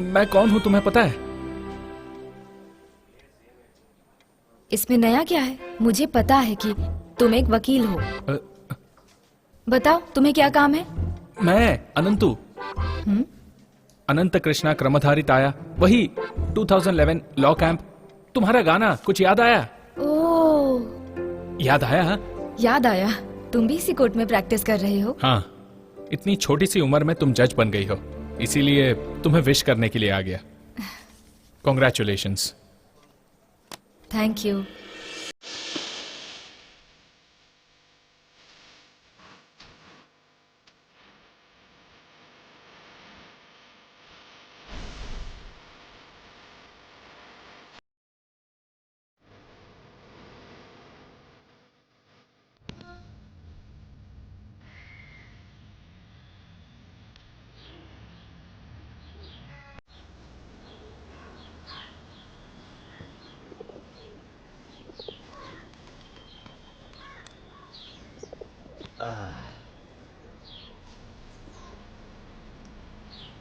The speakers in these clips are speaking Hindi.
मैं कौन हूँ तुम्हें पता है? इसमें नया क्या है? मुझे पता है कि तुम एक वकील हो। बताओ तुम्हें क्या काम है? मैं अनंतु, अनंत कृष्णा क्रमधारित आया, वही 2011 लॉ कैंप। तुम्हारा गाना कुछ याद आया? ओह, याद आया? हाँ? याद आया। तुम भी इसी कोर्ट में प्रैक्टिस कर रहे हो? हाँ, इतनी छोटी सी उम्र में तुम जज बन गई हो, इसीलिए तुम्हें विश करने के लिए आ गया। कॉन्ग्रेचुलेशंस। Thank you.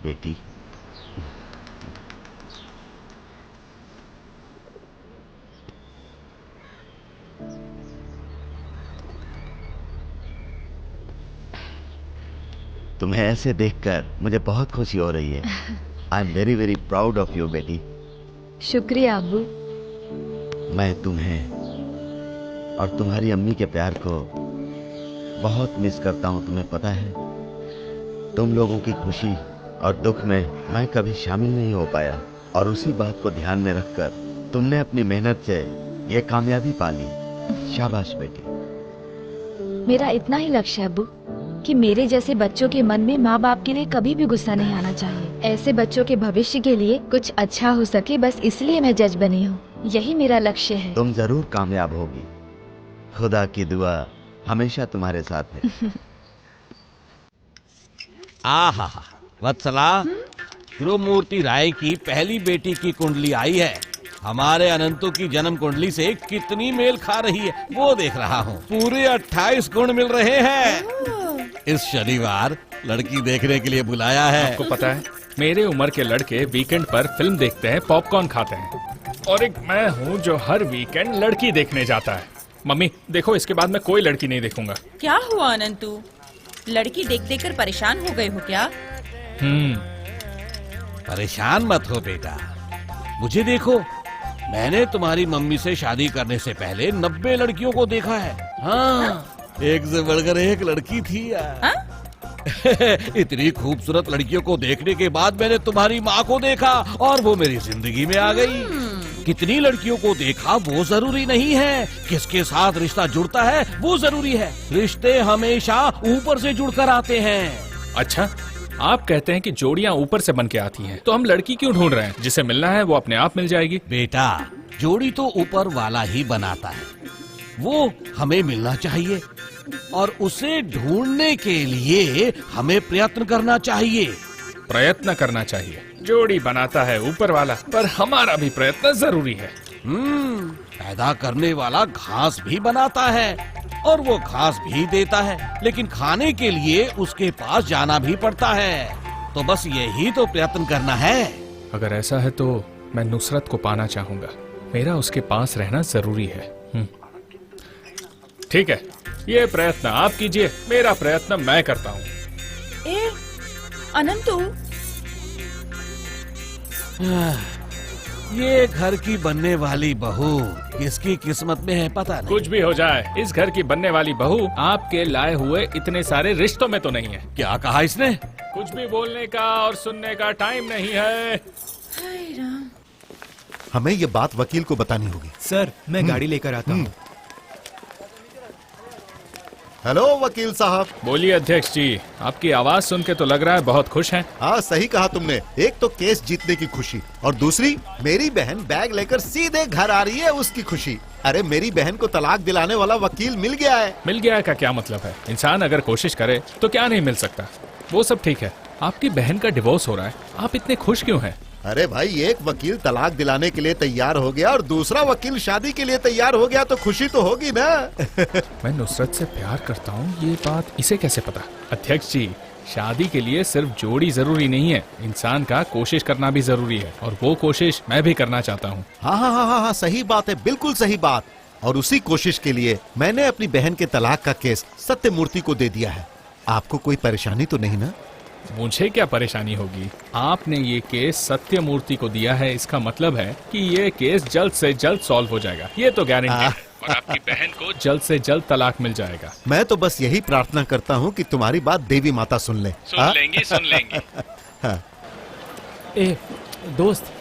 बेटी, तुम्हें ऐसे देखकर मुझे बहुत खुशी हो रही है। I am very very proud of you बेटी। शुक्रिया अब्बू। मैं तुम्हें और तुम्हारी अम्मी के प्यार को बहुत मिस करता हूँ, तुम्हें पता है। तुम लोगों की खुशी और दुख में मैं कभी शामिल नहीं हो पाया, और उसी बात को ध्यान में रखकर तुमने अपनी मेहनत से ये कामयाबी पा ली। शाबाश बेटी। मेरा इतना ही लक्ष्य है अब्बू कि मेरे जैसे बच्चों के मन में माँ बाप के लिए कभी भी गुस्सा नहीं आना चाहिए। ऐसे बच्चों के भविष्य के लिए कुछ अच्छा हो सके, बस इसलिए मैं जज बनी हूँ। यही मेरा लक्ष्य है। तुम जरूर कामयाब होगी। खुदा की दुआ हमेशा तुम्हारे साथ है। आहा, वत्सला, ध्रुवमूर्ति राय की पहली बेटी की कुंडली आई है। हमारे अनंतु की जन्म कुंडली से कितनी मेल खा रही है वो देख रहा हूँ। पूरे 28 गुण मिल रहे हैं। इस शनिवार लड़की देखने के लिए बुलाया है। आपको पता है, मेरे उम्र के लड़के वीकेंड पर फिल्म देखते हैं, पॉपकॉर्न खाते हैं, और एक मैं हूँ जो हर वीकेंड लड़की देखने जाता है। मम्मी देखो, इसके बाद मैं कोई लड़की नहीं देखूंगा। क्या हुआ अनंतु? लड़की देख देख कर परेशान हो गए हो क्या? परेशान मत हो बेटा, मुझे देखो, मैंने तुम्हारी मम्मी से शादी करने से पहले 90 लड़कियों को देखा है। हाँ, एक से बढ़कर एक लड़की थी यार। इतनी खूबसूरत लड़कियों को देखने के बाद मैंने तुम्हारी माँ को देखा और वो मेरी जिंदगी में आ गई। कितनी लड़कियों को देखा वो जरूरी नहीं है, किसके साथ रिश्ता जुड़ता है वो जरूरी है। रिश्ते हमेशा ऊपर से जुड़कर आते हैं। अच्छा, आप कहते हैं कि जोड़ियां ऊपर से बन के आती हैं, तो हम लड़की क्यों ढूंढ रहे हैं? जिसे मिलना है वो अपने आप मिल जाएगी। बेटा, जोड़ी तो ऊपर वाला ही बनाता है, वो हमें मिलना चाहिए और उसे ढूंढने के लिए हमें प्रयत्न करना चाहिए। प्रयत्न करना चाहिए। जोड़ी बनाता है ऊपर वाला, पर हमारा भी प्रयत्न जरूरी है। पैदा करने वाला घास भी बनाता है और वो घास भी देता है, लेकिन खाने के लिए उसके पास जाना भी पड़ता है। तो बस यही तो प्रयत्न करना है। अगर ऐसा है तो मैं नुसरत को पाना चाहूंगा। मेरा उसके पास रहना जरूरी है। ठीक है, ये प्रयत्न आप कीजिए, मेरा प्रयत्न मैं करता हूँ। ए, अनंतु, ये घर की बनने वाली बहू किसकी किस्मत में है पता नहीं। कुछ भी हो जाए, इस घर की बनने वाली बहू आपके लाए हुए इतने सारे रिश्तों में तो नहीं है। क्या कहा इसने? कुछ भी बोलने का और सुनने का टाइम नहीं है। हमें ये बात वकील को बतानी होगी। सर, मैं गाड़ी लेकर आता हूँ। हेलो वकील साहब। बोलिए अध्यक्ष जी, आपकी आवाज सुन के तो लग रहा है बहुत खुश हैं। हाँ, सही कहा तुमने। एक तो केस जीतने की खुशी, और दूसरी मेरी बहन बैग लेकर सीधे घर आ रही है उसकी खुशी। अरे मेरी बहन को तलाक दिलाने वाला वकील मिल गया है। मिल गया का क्या मतलब है? इंसान अगर कोशिश करे तो क्या नहीं मिल सकता। वो सब ठीक है, आपकी बहन का डिवोर्स हो रहा है, आप इतने खुश क्यों हैं? अरे भाई, एक वकील तलाक दिलाने के लिए तैयार हो गया और दूसरा वकील शादी के लिए तैयार हो गया, तो खुशी तो होगी ना। मैं नुसरत से प्यार करता हूँ, ये बात इसे कैसे पता? अध्यक्ष जी, शादी के लिए सिर्फ जोड़ी जरूरी नहीं है, इंसान का कोशिश करना भी जरूरी है, और वो कोशिश मैं भी करना चाहता हूँ। हाँ हाँ हाँ हाँ हाँ, सही बात है, बिल्कुल सही बात। और उसी कोशिश के लिए मैंने अपनी बहन के तलाक का केस सत्यमूर्ति को दे दिया है। आपको कोई परेशानी तो नहीं ना? मुझे क्या परेशानी होगी? आपने ये केस सत्यमूर्ति को दिया है, इसका मतलब है कि ये केस जल्द से जल्द सॉल्व हो जाएगा, ये तो गारंटी है। और आपकी बहन को जल्द से जल्द तलाक मिल जाएगा। मैं तो बस यही प्रार्थना करता हूँ कि तुम्हारी बात देवी माता सुन ले। सुन लेंगी, सुन लेंगी। ए दोस्त,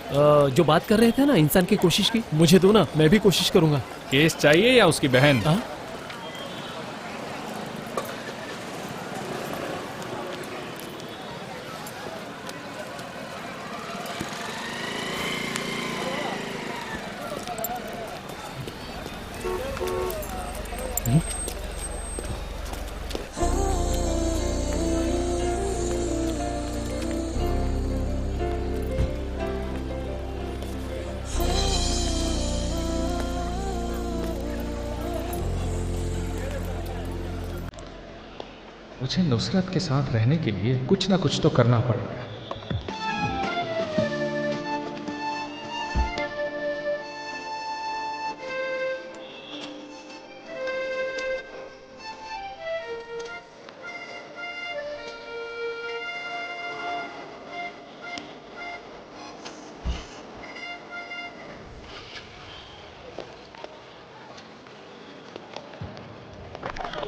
जो बात कर रहे थे ना इंसान की कोशिश की, मुझे दो ना, मैं भी कोशिश करूंगा। केस चाहिए या उसकी बहन? हाँ? मुझे नुसरत के साथ रहने के लिए कुछ ना कुछ तो करना पड़ेगा।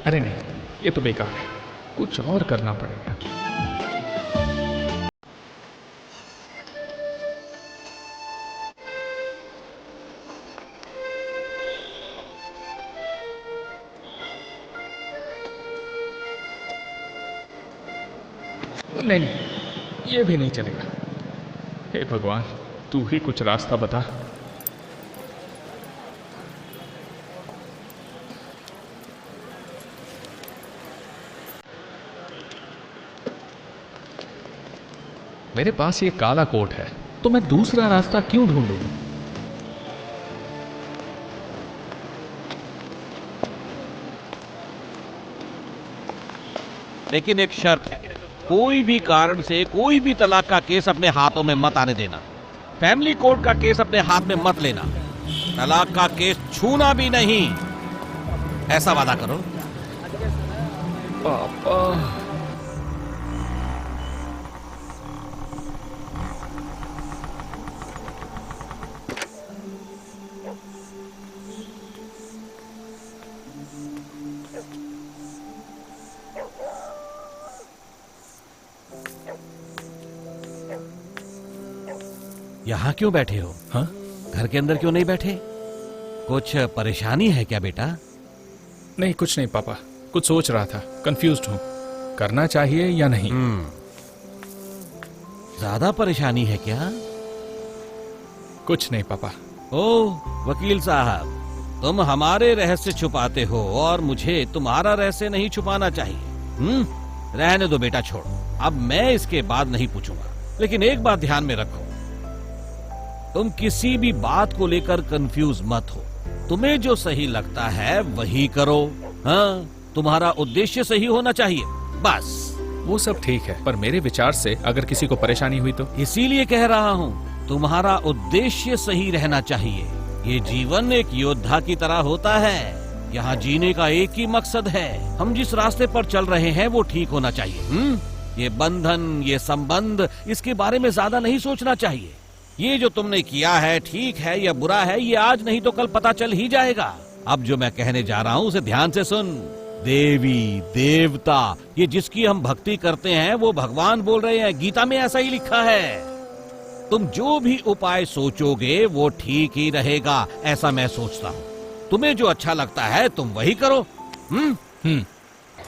अरे नहीं, ये तो बेकार है, कुछ और करना पड़ेगा। नहीं, ये भी नहीं चलेगा। हे भगवान, तू ही कुछ रास्ता बता। मेरे पास ये काला कोट है, तो मैं दूसरा रास्ता क्यों ढूंढूं? लेकिन एक शर्त है, कोई भी कारण से कोई भी तलाक का केस अपने हाथों में मत आने देना। फैमिली कोर्ट का केस अपने हाथ में मत लेना। तलाक का केस छूना भी नहीं, ऐसा वादा करो। पापा, यहाँ क्यों बैठे हो? हाँ? घर के अंदर क्यों नहीं बैठे? कुछ परेशानी है क्या बेटा? नहीं, कुछ नहीं पापा, कुछ सोच रहा था, कंफ्यूज्ड हूँ, करना चाहिए या नहीं। ज्यादा परेशानी है क्या? कुछ नहीं पापा। ओह वकील साहब, तुम हमारे रहस्य छुपाते हो और मुझे तुम्हारा रहस्य नहीं छुपाना चाहिए। रहने दो बेटा, छोड़ो, अब मैं इसके बाद नहीं पूछूंगा। लेकिन एक बात ध्यान में रखो, तुम किसी भी बात को लेकर कंफ्यूज मत हो। तुम्हें जो सही लगता है वही करो। हाँ, तुम्हारा उद्देश्य सही होना चाहिए, बस। वो सब ठीक है, पर मेरे विचार से अगर किसी को परेशानी हुई तो? इसीलिए कह रहा हूँ, तुम्हारा उद्देश्य सही रहना चाहिए। ये जीवन एक योद्धा की तरह होता है। यहाँ जीने का एक ही मकसद है, हम जिस रास्ते पर चल रहे हैं वो ठीक होना चाहिए। ये बंधन, ये संबंध, इसके बारे में ज्यादा नहीं सोचना चाहिए। ये जो तुमने किया है ठीक है या बुरा है, ये आज नहीं तो कल पता चल ही जाएगा। अब जो मैं कहने जा रहा हूँ उसे ध्यान से सुन। देवी, देवता, ये जिसकी हम भक्ति करते हैं वो भगवान बोल रहे हैं, गीता में ऐसा ही लिखा है। तुम जो भी उपाय सोचोगे वो ठीक ही रहेगा, ऐसा मैं सोचता हूँ। तुम्हें जो अच्छा लगता है तुम वही करो।